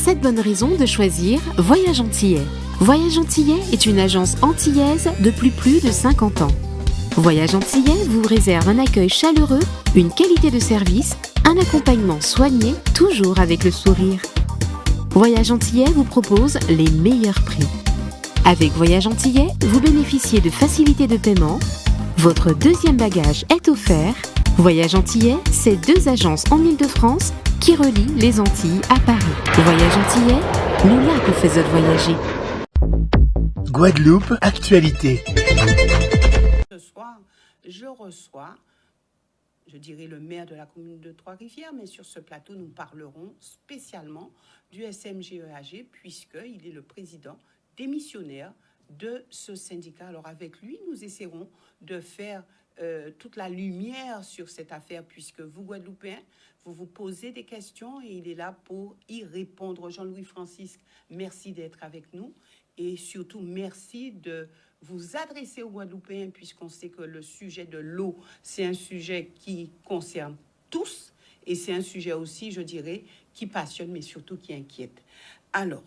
7 bonnes raisons de choisir Voyage Antillais. Voyage Antillais est une agence antillaise depuis plus de 50 ans. Voyage Antillais vous réserve un accueil chaleureux, une qualité de service, un accompagnement soigné, toujours avec le sourire. Voyage Antillais vous propose les meilleurs prix. Avec Voyage Antillais, vous bénéficiez de facilités de paiement. Votre deuxième bagage est offert. Voyage Antillais, c'est 2 agences en Île-de-France qui relient les Antilles à Paris. Voyage Antillais, nous là pour faire voyager. Guadeloupe, actualité. Ce soir, je reçois, je dirais le maire de la commune de Trois-Rivières, mais sur ce plateau, nous parlerons spécialement du SMGEAG, puisqu'il est le président démissionnaire de ce syndicat. Alors avec lui, nous essaierons de faire toute la lumière sur cette affaire, puisque vous, Guadeloupéens, vous vous posez des questions et il est là pour y répondre. Jean-Louis Francisque, merci d'être avec nous et surtout merci de vous adresser aux Guadeloupéens, puisqu'on sait que le sujet de l'eau, c'est un sujet qui concerne tous et c'est un sujet aussi, je dirais, qui passionne mais surtout qui inquiète. Alors,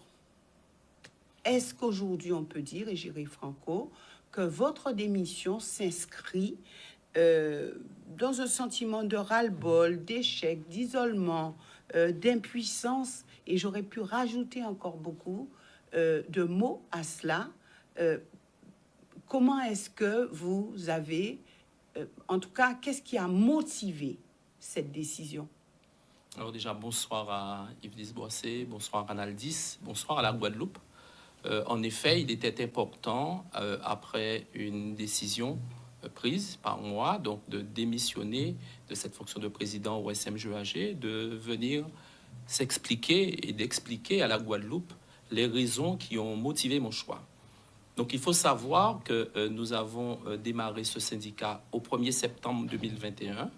est-ce qu'aujourd'hui on peut dire, et j'irai franco, que votre démission s'inscrit dans un sentiment de ras-le-bol, d'échec, d'isolement, d'impuissance, et j'aurais pu rajouter encore beaucoup de mots à cela. Comment est-ce que vous avez, en tout cas, qu'est-ce qui a motivé cette décision? Alors déjà, bonsoir à Yves Boissé, bonsoir à Naldis, bonsoir à la Guadeloupe. En effet, il était important, après une décision prise par moi, donc de démissionner de cette fonction de président au SMGEAG, de venir s'expliquer et d'expliquer à la Guadeloupe les raisons qui ont motivé mon choix. Donc il faut savoir que nous avons démarré ce syndicat au 1er septembre 2021,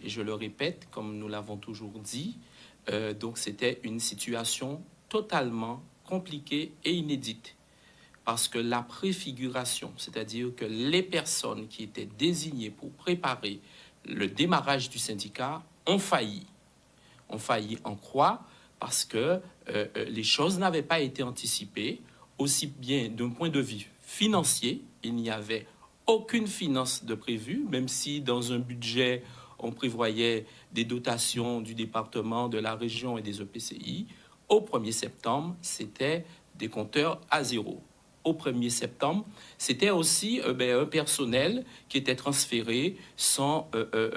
et je le répète, comme nous l'avons toujours dit, donc c'était une situation totalement compliquée et inédite. Parce que la préfiguration, c'est-à-dire que les personnes qui étaient désignées pour préparer le démarrage du syndicat ont failli. Ont failli en quoi? Parce que les choses n'avaient pas été anticipées, aussi bien d'un point de vue financier, il n'y avait aucune finance de prévue, même si dans un budget, on prévoyait des dotations du département, de la région et des EPCI. Au 1er septembre, c'était des compteurs à zéro. Au 1er septembre, c'était aussi un personnel qui était transféré sans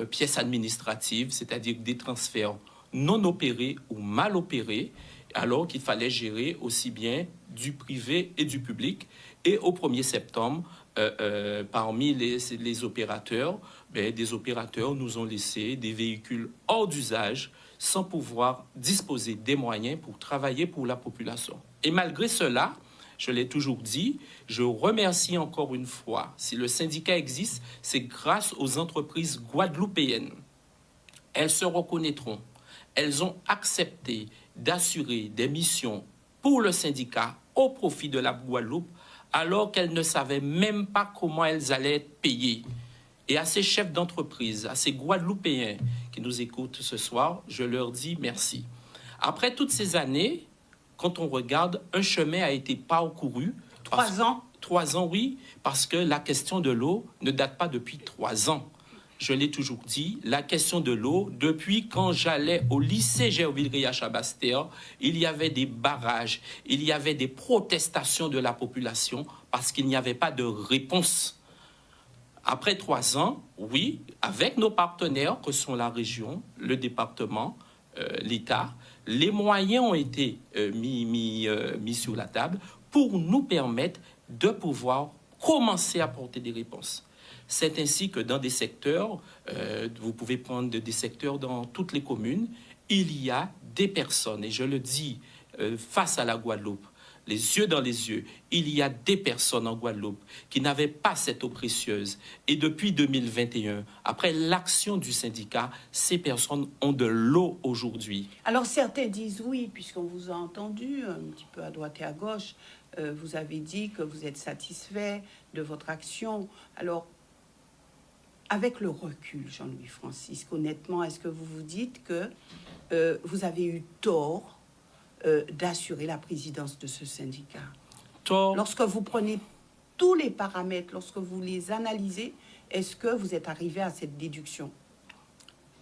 pièce administrative, c'est-à-dire des transferts non opérés ou mal opérés, alors qu'il fallait gérer aussi bien du privé et du public. Et au 1er septembre, parmi les opérateurs, des opérateurs nous ont laissé des véhicules hors d'usage sans pouvoir disposer des moyens pour travailler pour la population. Et malgré cela, je l'ai toujours dit, je remercie encore une fois. Si le syndicat existe, c'est grâce aux entreprises guadeloupéennes. Elles se reconnaîtront. Elles ont accepté d'assurer des missions pour le syndicat au profit de la Guadeloupe, alors qu'elles ne savaient même pas comment elles allaient être payées. Et à ces chefs d'entreprise, à ces Guadeloupéens qui nous écoutent ce soir, je leur dis merci. Après toutes ces années, quand on regarde, un chemin a été parcouru. 3 ans? 3 ans, oui, parce que la question de l'eau ne date pas depuis 3 ans. Je l'ai toujours dit, la question de l'eau, depuis quand j'allais au lycée Gerville-Riache à Basse-Terre, il y avait des barrages, il y avait des protestations de la population parce qu'il n'y avait pas de réponse. Après 3 ans, oui, avec nos partenaires que sont la région, le département, l'État, les moyens ont été mis sur la table pour nous permettre de pouvoir commencer à apporter des réponses. C'est ainsi que dans des secteurs, vous pouvez prendre des secteurs dans toutes les communes, il y a des personnes, et je le dis face à la Guadeloupe, les yeux dans les yeux, il y a des personnes en Guadeloupe qui n'avaient pas cette eau précieuse. Et depuis 2021, après l'action du syndicat, ces personnes ont de l'eau aujourd'hui. Alors certains disent oui, puisqu'on vous a entendu un petit peu à droite et à gauche, vous avez dit que vous êtes satisfait de votre action. Alors, avec le recul, Jean-Louis Francisque, honnêtement, est-ce que vous vous dites que vous avez eu tort d'assurer la présidence de ce syndicat? Tort. Lorsque vous prenez tous les paramètres, lorsque vous les analysez, est-ce que vous êtes arrivé à cette déduction?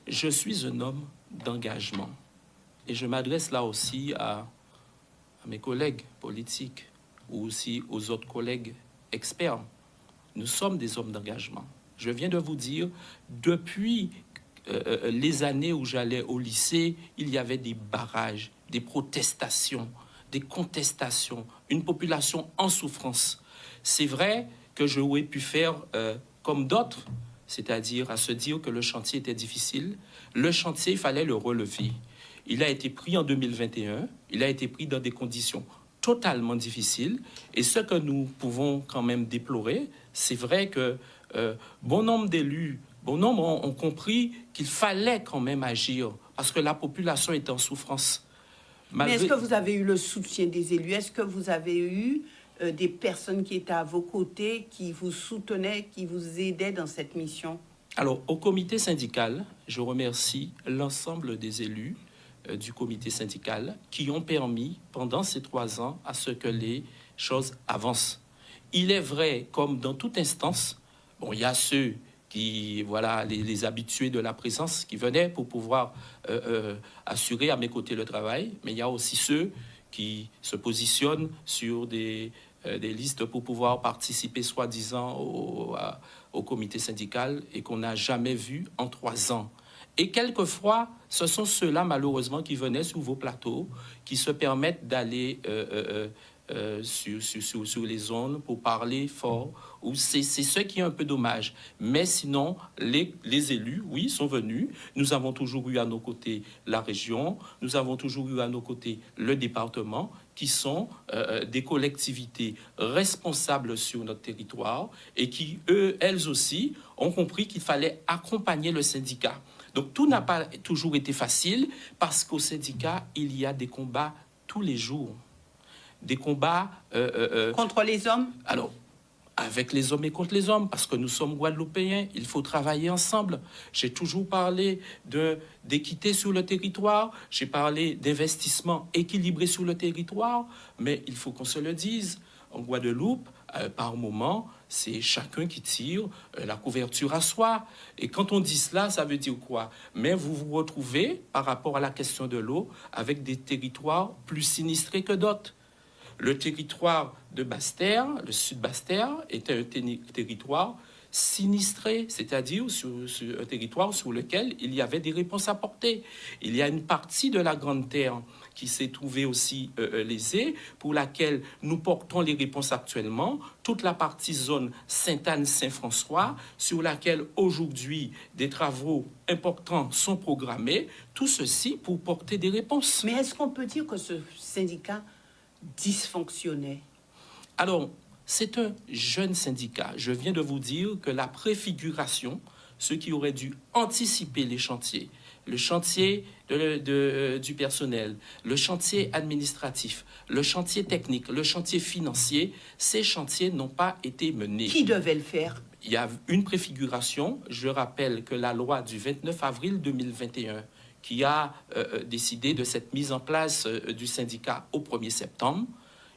Je suis un homme d'engagement. Et je m'adresse là aussi à mes collègues politiques ou aussi aux autres collègues experts. Nous sommes des hommes d'engagement. Je viens de vous dire, depuis les années où j'allais au lycée, il y avait des barrages, des protestations, des contestations, une population en souffrance. C'est vrai que j'aurais pu faire comme d'autres, c'est-à-dire à se dire que le chantier était difficile. Le chantier, il fallait le relever. Il a été pris en 2021, il a été pris dans des conditions totalement difficiles. Et ce que nous pouvons quand même déplorer, c'est vrai que bon nombre d'élus, bon nombre ont compris qu'il fallait quand même agir parce que la population est en souffrance. Mais est-ce que vous avez eu le soutien des élus? Est-ce que vous avez eu des personnes qui étaient à vos côtés, qui vous soutenaient, qui vous aidaient dans cette mission? Alors, au comité syndical, je remercie l'ensemble des élus du comité syndical qui ont permis, pendant ces 3 ans, à ce que les choses avancent. Il est vrai, comme dans toute instance, bon, il y a ceux qui, voilà, les habitués de la présence qui venaient pour pouvoir assurer à mes côtés le travail, mais il y a aussi ceux qui se positionnent sur des listes pour pouvoir participer soi-disant au comité syndical et qu'on n'a jamais vu en 3 ans. Et quelquefois, ce sont ceux-là, malheureusement, qui venaient sur vos plateaux, qui se permettent d'aller sur les zones pour parler fort. Ou c'est ce qui est un peu dommage. Mais sinon, les élus, oui, sont venus. Nous avons toujours eu à nos côtés la région, nous avons toujours eu à nos côtés le département, qui sont des collectivités responsables sur notre territoire et qui, elles aussi, ont compris qu'il fallait accompagner le syndicat. Donc tout n'a pas toujours été facile parce qu'au syndicat, il y a des combats tous les jours. Des combats... contre les hommes? Alors, avec les hommes et contre les hommes, parce que nous sommes Guadeloupéens, il faut travailler ensemble. J'ai toujours parlé d'équité sur le territoire, j'ai parlé d'investissement équilibré sur le territoire, mais il faut qu'on se le dise, en Guadeloupe, par moment, c'est chacun qui tire la couverture à soi. Et quand on dit cela, ça veut dire quoi? Mais vous vous retrouvez, par rapport à la question de l'eau, avec des territoires plus sinistrés que d'autres. Le territoire de Basse-Terre, le sud Basse-Terre, était un territoire sinistré, c'est-à-dire sur un territoire sur lequel il y avait des réponses à apporter. Il y a une partie de la Grande Terre qui s'est trouvée aussi lésée, pour laquelle nous portons les réponses actuellement. Toute la partie zone Sainte-Anne-Saint-François, sur laquelle aujourd'hui des travaux importants sont programmés. Tout ceci pour porter des réponses. Mais est-ce qu'on peut dire que ce syndicat dysfonctionnait? Alors, c'est un jeune syndicat. Je viens de vous dire que la préfiguration, ceux qui auraient dû anticiper les chantiers, le chantier du personnel, le chantier administratif, le chantier technique, le chantier financier, ces chantiers n'ont pas été menés. Qui devait le faire? Il y a une préfiguration. Je rappelle que la loi du 29 avril 2021 qui a décidé de cette mise en place du syndicat au 1er septembre,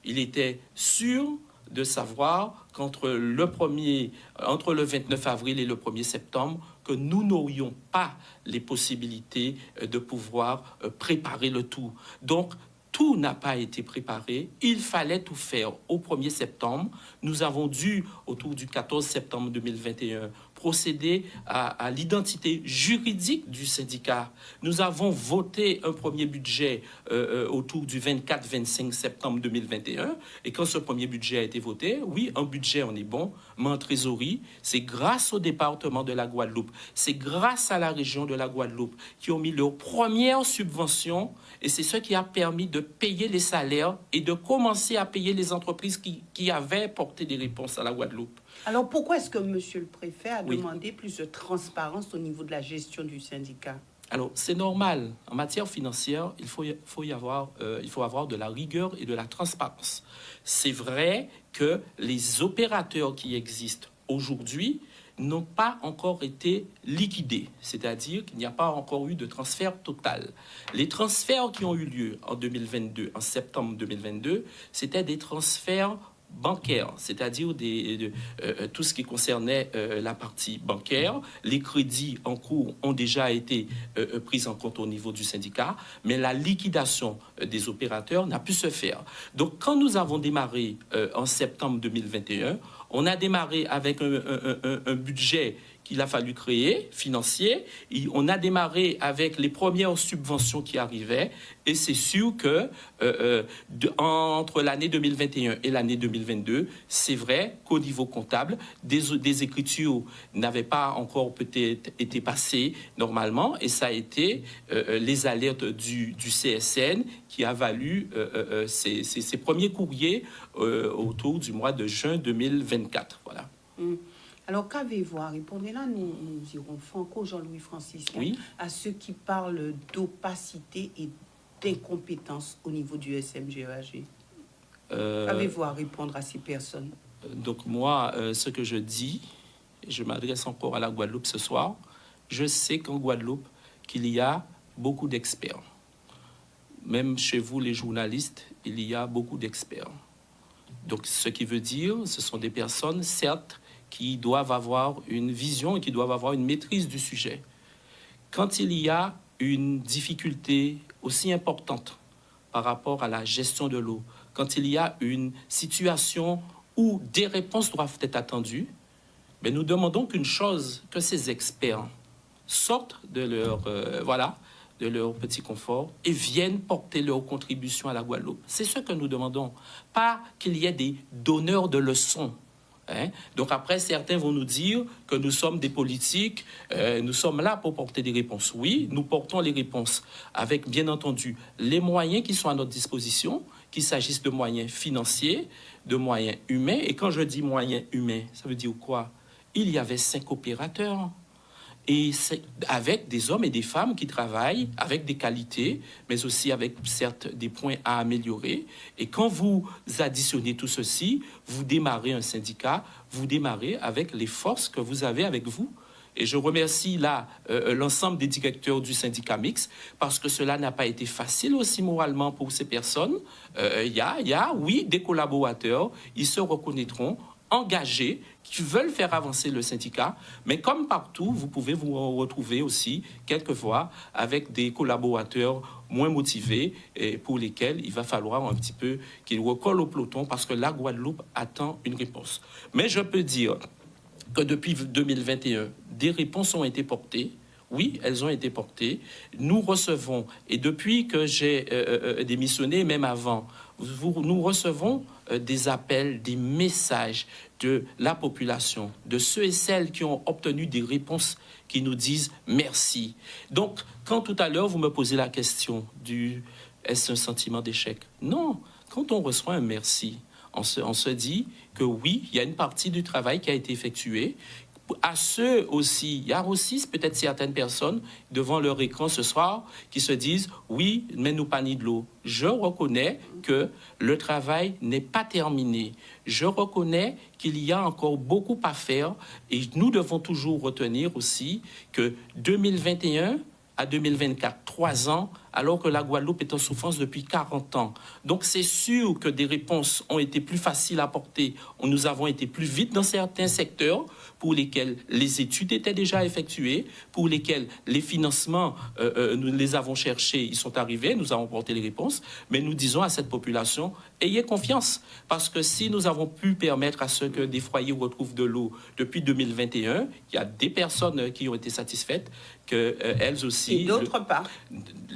il était sûr de savoir qu'entre le 29 avril et le 1er septembre, que nous n'aurions pas les possibilités de pouvoir préparer le tout. Donc, tout n'a pas été préparé. Il fallait tout faire au 1er septembre. Nous avons dû, autour du 14 septembre 2021, procéder à l'identité juridique du syndicat. Nous avons voté un premier budget autour du 24-25 septembre 2021. Et quand ce premier budget a été voté, oui, en budget, on est bon, mais en trésorerie, c'est grâce au département de la Guadeloupe, c'est grâce à la région de la Guadeloupe qui ont mis leurs premières subventions, et c'est ce qui a permis de payer les salaires et de commencer à payer les entreprises qui avaient porté des réponses à la Guadeloupe. Alors pourquoi est-ce que monsieur le préfet a demandé plus de transparence au niveau de la gestion du syndicat? Alors c'est normal. En matière financière, il faut avoir de la rigueur et de la transparence. C'est vrai que les opérateurs qui existent aujourd'hui n'ont pas encore été liquidés, c'est-à-dire qu'il n'y a pas encore eu de transfert total. Les transferts qui ont eu lieu en 2022, en septembre 2022, c'était des transferts bancaires, c'est-à-dire tout ce qui concernait la partie bancaire. Les crédits en cours ont déjà été pris en compte au niveau du syndicat, mais la liquidation des opérateurs n'a pu se faire. Donc, quand nous avons démarré en septembre 2021, on a démarré avec un budget qu'il a fallu créer, financier. On a démarré avec les premières subventions qui arrivaient. Et c'est sûr que entre l'année 2021 et l'année 2022, c'est vrai qu'au niveau comptable, des écritures n'avaient pas encore peut-être été passées normalement. Et ça a été les alertes du CSN qui a valu ces premiers courriers autour du mois de juin 2024. Voilà. Alors, qu'avez-vous à répondre? Là, nous irons franco, Jean-Louis Franciscain, oui, à ceux qui parlent d'opacité et d'incompétence au niveau du SMGEAG. Qu'avez-vous à répondre à ces personnes? Donc moi, ce que je dis, je m'adresse encore à la Guadeloupe ce soir, je sais qu'en Guadeloupe, qu'il y a beaucoup d'experts. Même chez vous, les journalistes, il y a beaucoup d'experts. Donc, ce qui veut dire, ce sont des personnes, certes, qui doivent avoir une vision et qui doivent avoir une maîtrise du sujet. Quand il y a une difficulté aussi importante par rapport à la gestion de l'eau, quand il y a une situation où des réponses doivent être attendues, mais nous demandons qu'une chose, que ces experts sortent de leur petit confort et viennent porter leur contribution à la Guadeloupe. C'est ce que nous demandons, pas qu'il y ait des donneurs de leçons. Donc après, certains vont nous dire que nous sommes des politiques, nous sommes là pour porter des réponses. Oui, nous portons les réponses avec, bien entendu, les moyens qui sont à notre disposition, qu'il s'agisse de moyens financiers, de moyens humains. Et quand je dis moyens humains, ça veut dire quoi? Il y avait 5 opérateurs. Et c'est avec des hommes et des femmes qui travaillent avec des qualités, mais aussi avec, certes, des points à améliorer. Et quand vous additionnez tout ceci, vous démarrez un syndicat, vous démarrez avec les forces que vous avez avec vous. Et je remercie là l'ensemble des directeurs du syndicat mixte, parce que cela n'a pas été facile aussi moralement pour ces personnes. Il y a, oui, des collaborateurs, ils se reconnaîtront, engagés, qui veulent faire avancer le syndicat, mais comme partout, vous pouvez vous retrouver aussi, quelquefois, avec des collaborateurs moins motivés et pour lesquels il va falloir un petit peu qu'ils recollent au peloton parce que la Guadeloupe attend une réponse. Mais je peux dire que depuis 2021, des réponses ont été portées. Oui, elles ont été portées. Nous recevons, et depuis que j'ai démissionné, même avant, nous recevons des appels, des messages de la population, de ceux et celles qui ont obtenu des réponses qui nous disent merci. Donc, quand tout à l'heure vous me posez la question est-ce un sentiment d'échec? Non, quand on reçoit un merci, on se dit que oui, il y a une partie du travail qui a été effectuée. À ceux aussi, il y a aussi peut-être certaines personnes devant leur écran ce soir qui se disent « Oui, mais nous pas ni de l'eau ». Je reconnais que le travail n'est pas terminé. Je reconnais qu'il y a encore beaucoup à faire et nous devons toujours retenir aussi que 2021 à 2024, 3 ans, alors que la Guadeloupe est en souffrance depuis 40 ans. Donc c'est sûr que des réponses ont été plus faciles à apporter. Nous avons été plus vite dans certains secteurs pour lesquels les études étaient déjà effectuées, pour lesquels les financements, nous les avons cherchés, ils sont arrivés, nous avons porté les réponses. Mais nous disons à cette population, ayez confiance, parce que si nous avons pu permettre à ce que des foyers retrouvent de l'eau depuis 2021, il y a des personnes qui ont été satisfaites, qu'elles aussi... Et d'autres pas.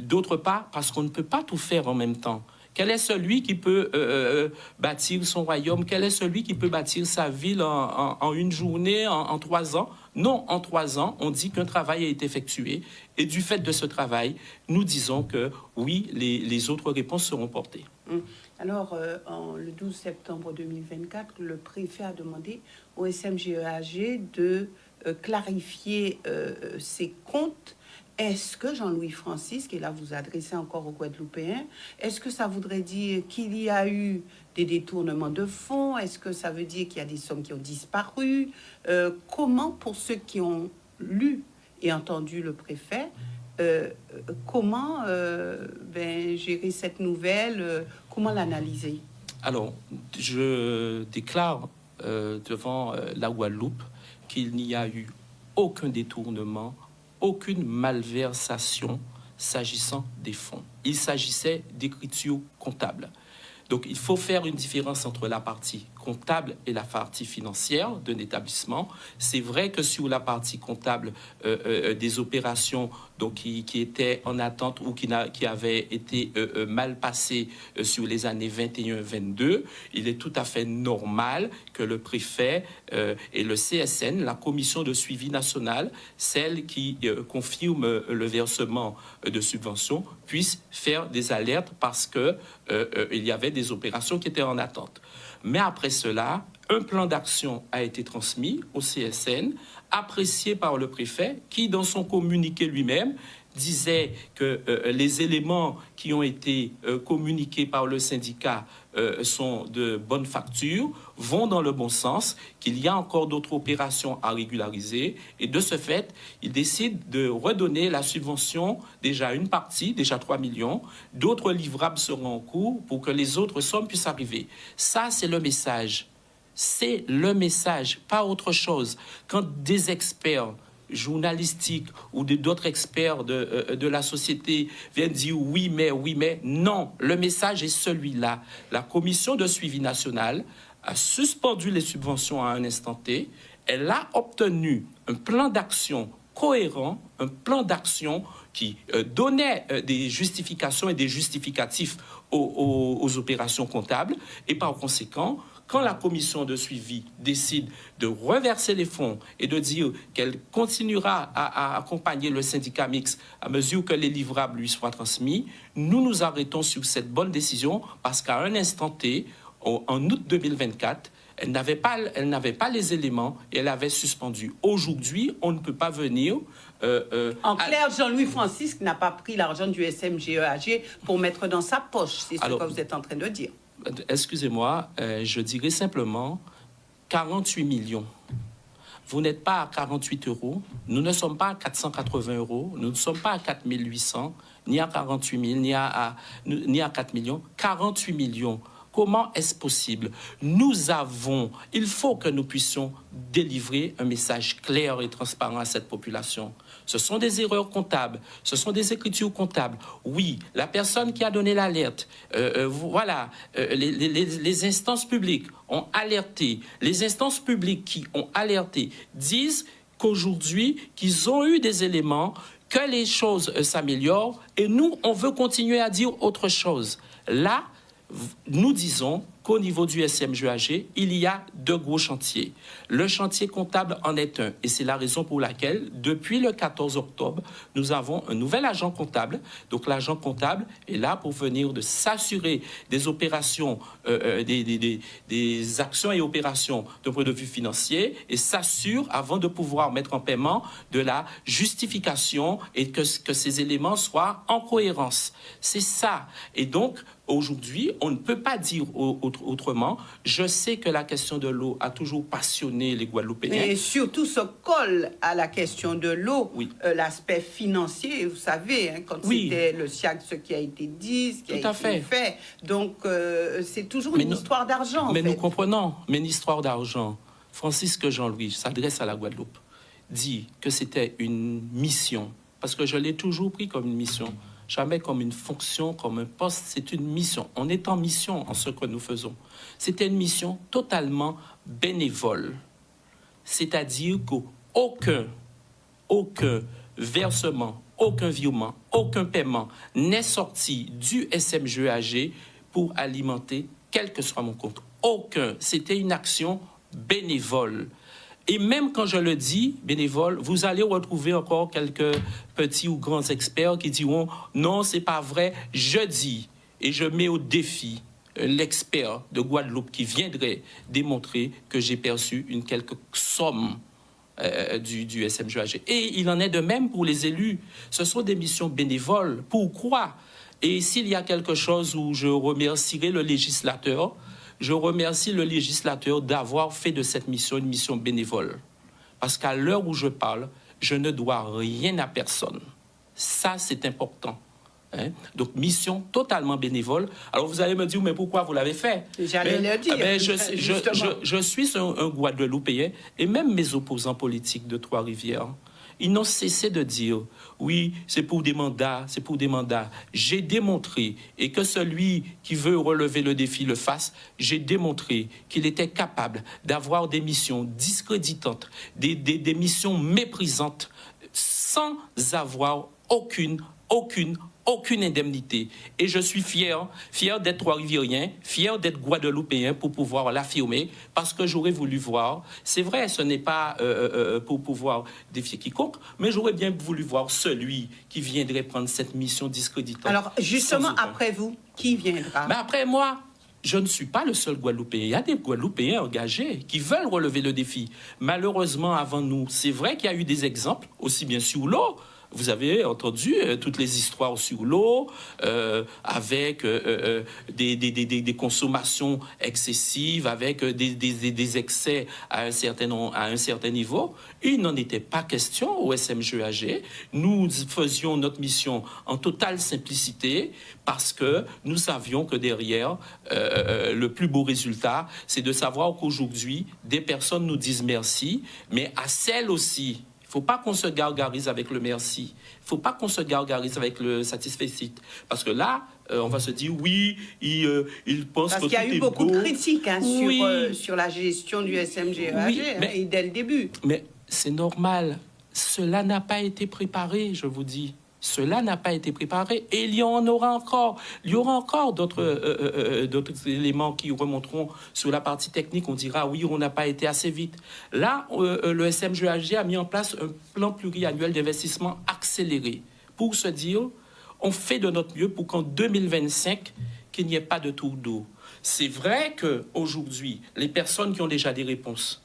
D'autre part, parce qu'on ne peut pas tout faire en même temps. Quel est celui qui peut bâtir son royaume? Quel est celui qui peut bâtir sa ville en une journée, en 3 ans? Non, en 3 ans, on dit qu'un travail a été effectué. Et du fait de ce travail, nous disons que oui, les autres réponses seront portées. Alors, le 12 septembre 2024, le préfet a demandé au SMGEAG de clarifier ses comptes Est-ce que Jean-Louis Francisque, et là vous adressez encore aux Guadeloupéens, est-ce que ça voudrait dire qu'il y a eu des détournements de fonds? Est-ce que ça veut dire qu'il y a des sommes qui ont disparu? Comment, pour ceux qui ont lu et entendu le préfet, comment gérer cette nouvelle? Comment l'analyser? Alors, je déclare devant la Guadeloupe qu'il n'y a eu aucun détournement, aucune malversation s'agissant des fonds. Il s'agissait d'écriture comptable. Donc, il faut faire une différence entre la partie comptable et la partie financière d'un établissement. C'est vrai que sur la partie comptable des opérations donc, qui étaient en attente ou qui avaient été mal passées sur les années 21-22, il est tout à fait normal que le préfet et le CSN, la commission de suivi nationale, celle qui confirme le versement de subventions, puissent faire des alertes parce que il y avait des opérations qui étaient en attente. Mais après cela, un plan d'action a été transmis au CSN, apprécié par le préfet, qui, dans son communiqué lui-même, disait que les éléments qui ont été communiqués par le syndicat sont de bonne facture, vont dans le bon sens, qu'il y a encore d'autres opérations à régulariser. Et de ce fait, il décide de redonner la subvention, déjà une partie, déjà 3 millions. D'autres livrables seront en cours pour que les autres sommes puissent arriver. Ça, c'est le message. C'est le message, pas autre chose. Quand des experts journalistiques ou d'autres experts de la société viennent dire oui mais, non, le message est celui-là. La commission de suivi national a suspendu les subventions à un instant T. Elle a obtenu un plan d'action cohérent, un plan d'action qui donnait des justifications et des justificatifs aux opérations comptables. Et par conséquent, quand la commission de suivi décide de reverser les fonds et de dire qu'elle continuera à accompagner le syndicat mixte à mesure que les livrables lui soient transmis, nous nous arrêtons sur cette bonne décision parce qu'à un instant T, en août 2024, elle n'avait pas les éléments et elle avait suspendu. Aujourd'hui, on ne peut pas venir... en clair, Jean-Louis Francisque n'a pas pris l'argent du SMGEAG pour mettre dans sa poche. C'est ce que vous êtes en train de dire. Excusez-moi, je dirais simplement 48 millions. Vous n'êtes pas à 48 euros, nous ne sommes pas à 480 euros, nous ne sommes pas à 4 800, ni à 48 000, ni à 4 millions. 48 millions. Comment est-ce possible? Il faut que nous puissions délivrer un message clair et transparent à cette population. Ce sont des erreurs comptables, ce sont des écritures comptables. Oui, la personne qui a donné l'alerte, les instances publiques ont alerté. Les instances publiques qui ont alerté disent qu'aujourd'hui, qu'ils ont eu des éléments, que les choses s'améliorent, et nous, on veut continuer à dire autre chose. Là, nous disons qu'au niveau du SMGEAG, il y a 2 gros chantiers. Le chantier comptable en est un, et c'est la raison pour laquelle, depuis le 14 octobre, nous avons un nouvel agent comptable. Donc l'agent comptable est là pour venir de s'assurer des opérations, des actions et opérations d'un point de vue financier, et s'assure, avant de pouvoir mettre en paiement, de la justification et que ces éléments soient en cohérence. C'est ça. Et donc, aujourd'hui, on ne peut pas dire autrement. Je sais que la question de l'eau a toujours passionné les Guadeloupéens. Et surtout se colle à la question de l'eau, oui. L'aspect financier, vous savez, quand c'était le SIAC, ce qui a été dit, ce qui a été fait. Donc, c'est toujours une histoire d'argent. Mais nous comprenons, mais une histoire d'argent. Francisque Jean-Louis s'adresse à la Guadeloupe, dit que c'était une mission, parce que je l'ai toujours pris comme une mission. Jamais comme une fonction, comme un poste, c'est une mission. On est en mission en ce que nous faisons. C'était une mission totalement bénévole. C'est-à-dire qu'aucun versement, aucun virement, aucun paiement n'est sorti du SMGEAG pour alimenter quel que soit mon compte. Aucun. C'était une action bénévole. Et même quand je le dis, bénévole, vous allez retrouver encore quelques petits ou grands experts qui diront « Non, c'est pas vrai, je dis ». Et je mets au défi l'expert de Guadeloupe qui viendrait démontrer que j'ai perçu une quelque somme du SMGAG. Et il en est de même pour les élus. Ce sont des missions bénévoles. Pourquoi? Et s'il y a quelque chose où je remercierai le législateur, je remercie le législateur d'avoir fait de cette mission une mission bénévole. Parce qu'à l'heure où je parle, je ne dois rien à personne. Ça, c'est important. Hein? Donc, mission totalement bénévole. Alors, vous allez me dire, mais pourquoi vous l'avez fait? J'allais le dire. Je suis un Guadeloupéen, et même mes opposants politiques de Trois-Rivières, ils n'ont cessé de dire, oui, c'est pour des mandats, c'est pour des mandats. J'ai démontré, et que celui qui veut relever le défi le fasse, j'ai démontré qu'il était capable d'avoir des missions discréditantes, des missions méprisantes, sans avoir aucune indemnité. Et je suis fier d'être Trois-Rivierien, fier d'être Guadeloupéen pour pouvoir l'affirmer, parce que j'aurais voulu voir, c'est vrai, ce n'est pas pour pouvoir défier quiconque, mais j'aurais bien voulu voir celui qui viendrait prendre cette mission discréditante. Alors, justement, après vous, qui viendra? Mais après moi, je ne suis pas le seul Guadeloupéen. Il y a des Guadeloupéens engagés qui veulent relever le défi. Malheureusement, avant nous, c'est vrai qu'il y a eu des exemples, aussi bien sur l'eau. Vous avez entendu toutes les histoires sur l'eau, avec des consommations excessives, avec des excès à un certain niveau. Il n'en était pas question au SMGAG. Nous faisions notre mission en totale simplicité parce que nous savions que derrière, le plus beau résultat, c'est de savoir qu'aujourd'hui, des personnes nous disent merci, mais à celles aussi. Il ne faut pas qu'on se gargarise avec le merci. Il ne faut pas qu'on se gargarise avec le satisfecit. Parce que là, on va se dire, oui, il pense que tout est beau. Parce qu'il y a eu beaucoup de critiques sur la gestion du SMGAG, et dès le début. Mais c'est normal. Cela n'a pas été préparé, je vous dis. Cela n'a pas été préparé et il y en aura encore. Il y aura encore d'autres éléments qui remonteront sur la partie technique. On dira, oui, on n'a pas été assez vite. Là, le SMGAG a mis en place un plan pluriannuel d'investissement accéléré pour se dire, on fait de notre mieux pour qu'en 2025, qu'il n'y ait pas de tour d'eau. C'est vrai qu'aujourd'hui, les personnes qui ont déjà des réponses,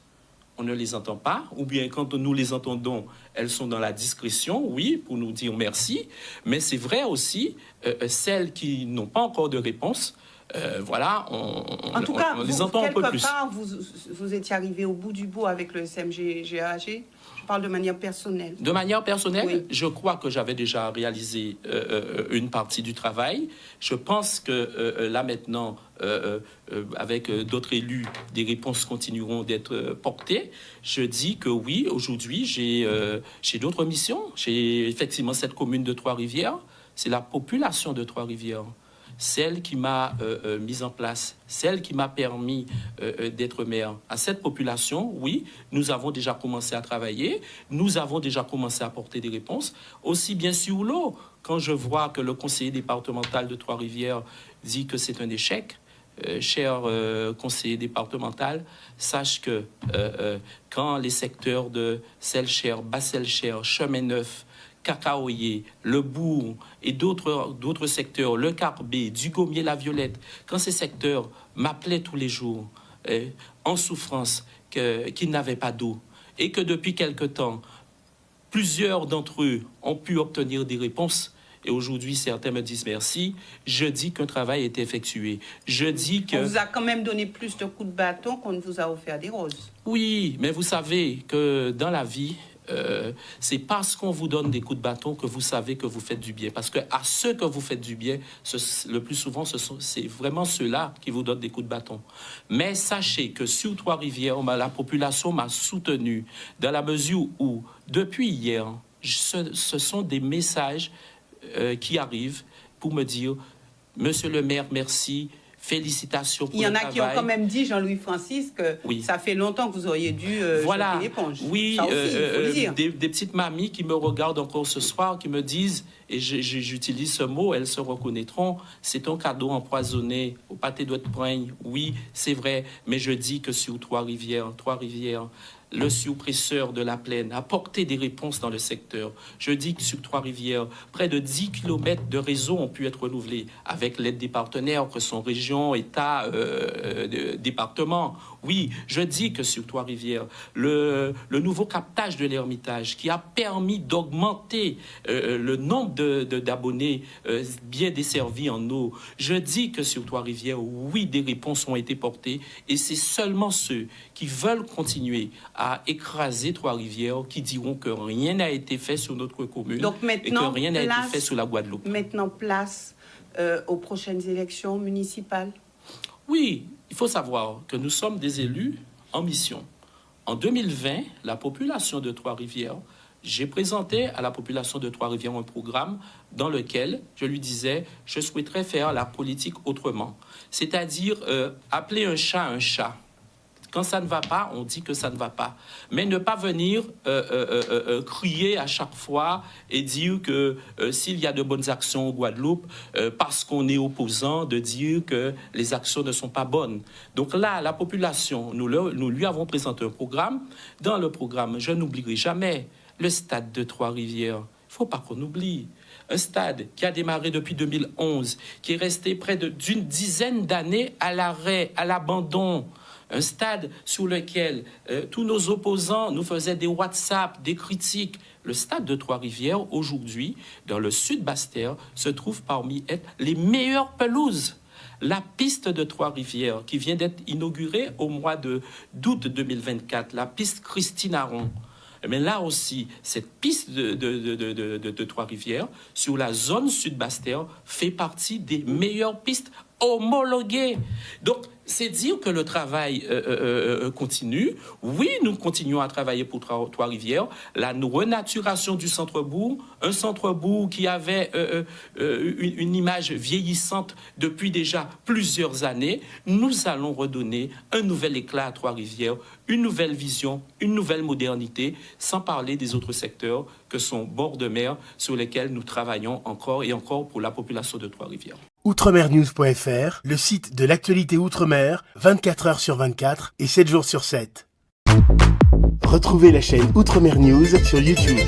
on ne les entend pas, ou bien quand nous les entendons, elles sont dans la discrétion, oui, pour nous dire merci, mais c'est vrai aussi, celles qui n'ont pas encore de réponse, voilà, en tout cas, on les entend un peu plus. Quelque part, vous étiez arrivé au bout du bout avec le SMGAG. Je parle de manière personnelle. De manière personnelle, oui. Je crois que j'avais déjà réalisé une partie du travail. Je pense que là maintenant, avec d'autres élus, des réponses continueront d'être portées. Je dis que oui, aujourd'hui, j'ai d'autres missions. J'ai effectivement cette commune de Trois-Rivières. C'est la population de Trois-Rivières. Celle qui m'a mise en place, celle qui m'a permis d'être maire. À cette population, oui, nous avons déjà commencé à travailler, nous avons déjà commencé à apporter des réponses, aussi bien sur l'eau. Quand je vois que le conseiller départemental de Trois-Rivières dit que c'est un échec, cher conseiller départemental, sache que quand les secteurs de Selcher, Bas-Selcher, Chemin Neuf, Cacaoyer, le Bourg et d'autres secteurs, le Carbet, Dugommier, la Violette, quand ces secteurs m'appelaient tous les jours en souffrance, qu'ils n'avaient pas d'eau et que depuis quelque temps, plusieurs d'entre eux ont pu obtenir des réponses, et aujourd'hui, certains me disent merci. Je dis qu'un travail est effectué. Je dis que... On vous a quand même donné plus de coups de bâton qu'on ne vous a offert des roses. Oui, mais vous savez que dans la vie, c'est parce qu'on vous donne des coups de bâton que vous savez que vous faites du bien. Parce que à ceux que vous faites du bien, le plus souvent, c'est vraiment ceux-là qui vous donnent des coups de bâton. Mais sachez que sur Trois-Rivières, la population m'a soutenu dans la mesure où, depuis hier, ce sont des messages qui arrivent pour me dire « Monsieur le maire, merci ». Félicitations pour le travail. Il y en a qui ont quand même dit, Jean-Louis Francis, que ça fait longtemps que vous auriez dû jeter l'éponge. Oui, ça aussi, il faut le dire. Des petites mamies qui me regardent encore ce soir, qui me disent, et j'utilise ce mot, elles se reconnaîtront, c'est un cadeau empoisonné au pâté d'oie de praigne. Oui, c'est vrai, mais je dis que sur Trois-Rivières, le surpresseur de la Plaine, apporter des réponses dans le secteur. Je dis que sur Trois-Rivières, près de 10 km de réseaux ont pu être renouvelés avec l'aide des partenaires que sont région, État, département. Oui, je dis que sur Trois-Rivières, le nouveau captage de l'Ermitage qui a permis d'augmenter le nombre d'abonnés bien desservis en eau. Je dis que sur Trois-Rivières, oui, des réponses ont été portées et c'est seulement ceux qui veulent continuer à écraser Trois-Rivières qui diront que rien n'a été fait sur notre commune. Donc et que rien n'a été fait sur la Guadeloupe. Maintenant, place aux prochaines élections municipales. Oui, il faut savoir que nous sommes des élus en mission. En 2020, la population de Trois-Rivières, j'ai présenté à la population de Trois-Rivières un programme dans lequel je lui disais « je souhaiterais faire la politique autrement ». C'est-à-dire appeler un chat un chat. Quand ça ne va pas, on dit que ça ne va pas. Mais ne pas venir crier à chaque fois et dire que s'il y a de bonnes actions au Guadeloupe, parce qu'on est opposant, de dire que les actions ne sont pas bonnes. Donc là, la population, nous lui avons présenté un programme. Dans le programme, je n'oublierai jamais le stade de Trois-Rivières. Il ne faut pas qu'on oublie. Un stade qui a démarré depuis 2011, qui est resté près d'une dizaine d'années à l'arrêt, à l'abandon. Un stade sur lequel tous nos opposants nous faisaient des WhatsApp, des critiques. Le stade de Trois-Rivières, aujourd'hui, dans le sud Basse-Terre, se trouve parmi les meilleures pelouses. La piste de Trois-Rivières, qui vient d'être inaugurée au mois d'août 2024, la piste Christine Aron. Mais là aussi, cette piste de Trois-Rivières, sur la zone sud Basse-Terre, fait partie des meilleures pistes homologuées. Donc, c'est dire que le travail continue. Oui, nous continuons à travailler pour Trois-Rivières. La renaturation du centre-bourg, un centre-bourg qui avait une image vieillissante depuis déjà plusieurs années. Nous allons redonner un nouvel éclat à Trois-Rivières, une nouvelle vision, une nouvelle modernité, sans parler des autres secteurs que sont bords de mer sur lesquels nous travaillons encore et encore pour la population de Trois-Rivières. Outremernews.fr, le site de l'actualité Outre-mer, 24 heures sur 24 et 7 jours sur 7. Retrouvez la chaîne Outremer News sur YouTube.